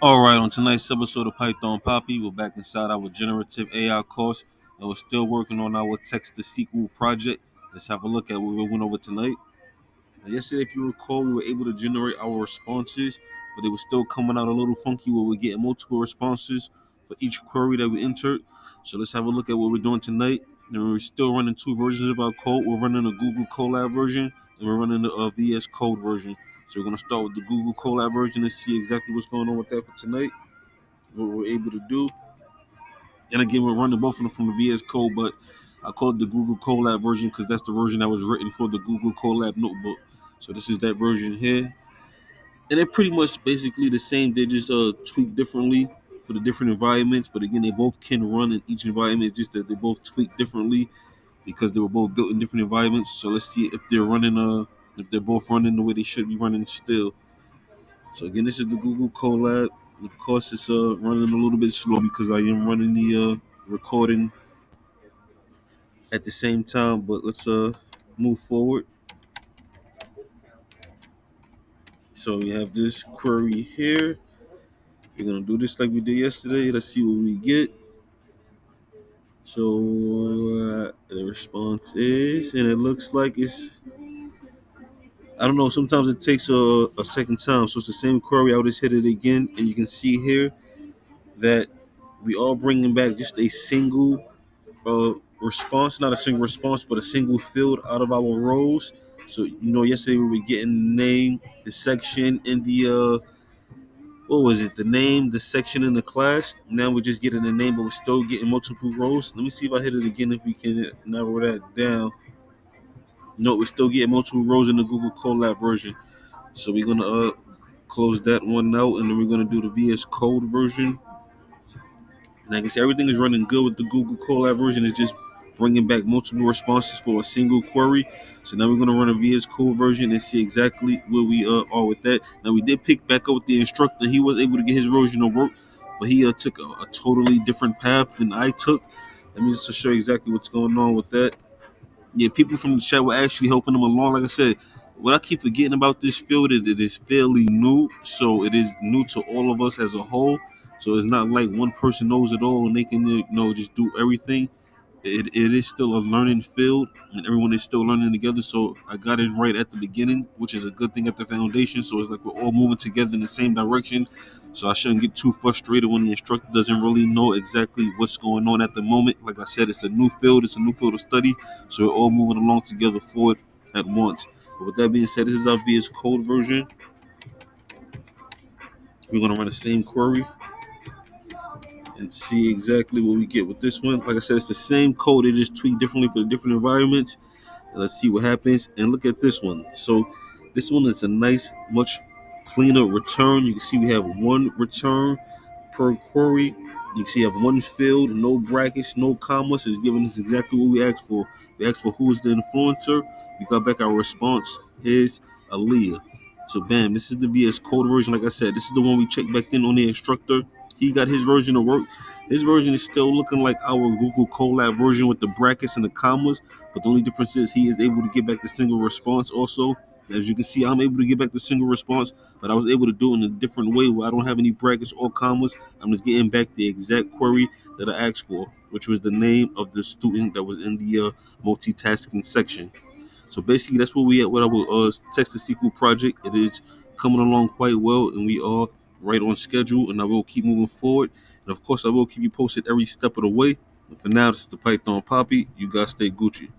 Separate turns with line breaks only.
All right, on tonight's episode of Python Papi, we're back inside our generative AI course, and we're still working on our text to SQL project. Let's have a look at what we went over tonight. Now, yesterday, if you recall, we were able to generate our responses, but they were still coming out a little funky where we're getting multiple responses for each query that we entered. So let's have a look at what we're doing tonight. And we're still running two versions of our code. We're running a Google Colab version, and we're running a VS Code version. So we're going to start with the Google Colab version and see exactly what's going on with that for tonight, what we're able to do. And again, we're running both of them from the VS Code, but I called the Google Colab version because that's the version that was written for the Google Colab notebook. So this is that version here, and they're pretty much basically the same. They just tweak differently for the different environments, but again, they both can run in each environment. It's just that they both tweak differently because they were both built in different environments. So let's see if they're running if they're both running the way they should be running still. So again, this is the Google Colab. Of course, it's running a little bit slow because I am running the recording at the same time. But let's move forward. So we have this query here. We're gonna do this like we did yesterday. Let's see what we get. So the response is, and it looks like it's. I don't know. Sometimes it takes a second time. So it's the same query. I'll just hit it again, and you can see here that we are bringing back just a single response, not a single response, but a single field out of our rows. So yesterday we were getting the name, the section, and the what was it? The name, the section, and the class. Now we're just getting the name, but we're still getting multiple rows. Let me see if I hit it again if we can narrow that down. No, we're still getting multiple rows in the Google Colab version. So we're gonna close that one out, and then we're gonna do the VS Code version. And I can see everything is running good with the Google Colab version. It's just bringing back multiple responses for a single query. So now we're going to run a VS Code version and see exactly where we are with that. Now we did pick back up with the instructor. He was able to get his version to work, but he took a totally different path than I took. Let me just show you exactly what's going on with that. Yeah, people from the chat were actually helping them along. Like I said, what I keep forgetting about this field is it is fairly new, so it is new to all of us as a whole. So it's not like one person knows it all and they can just do everything. It is still a learning field, and everyone is still learning together. So I got it right at the beginning, which is a good thing at the foundation. So it's like we're all moving together in the same direction. So I shouldn't get too frustrated when the instructor doesn't really know exactly what's going on at the moment. Like I said, it's a new field. It's a new field of study. So we're all moving along together forward at once. But with that being said, this is our VS Code version. We're going to run the same query and see exactly what we get with this one. Like I said, it's the same code. They just tweak differently for the different environments. Let's see what happens. And look at this one. So this one is a nice, much cleaner return. You can see we have one return per query. You can see you have one field, no brackets, no commas. It's giving us exactly what we asked for. We asked for who is the influencer. We got back our response is Aaliyah. So bam, this is the VS Code version. Like I said, this is the one we checked back in on the instructor. He got his version to work. His version is still looking like our Google Colab version with the brackets and the commas, but the only difference is he is able to get back the single response also. As you can see, I'm able to get back the single response, but I was able to do it in a different way where I don't have any brackets or commas. I'm just getting back the exact query that I asked for, which was the name of the student that was in the multitasking section. So basically, that's what we at with our text to SQL project. It is coming along quite well, and we are right on schedule. And I will keep moving forward. And of course, I will keep you posted every step of the way. But for now, this is the Python Papi. You guys stay Gucci.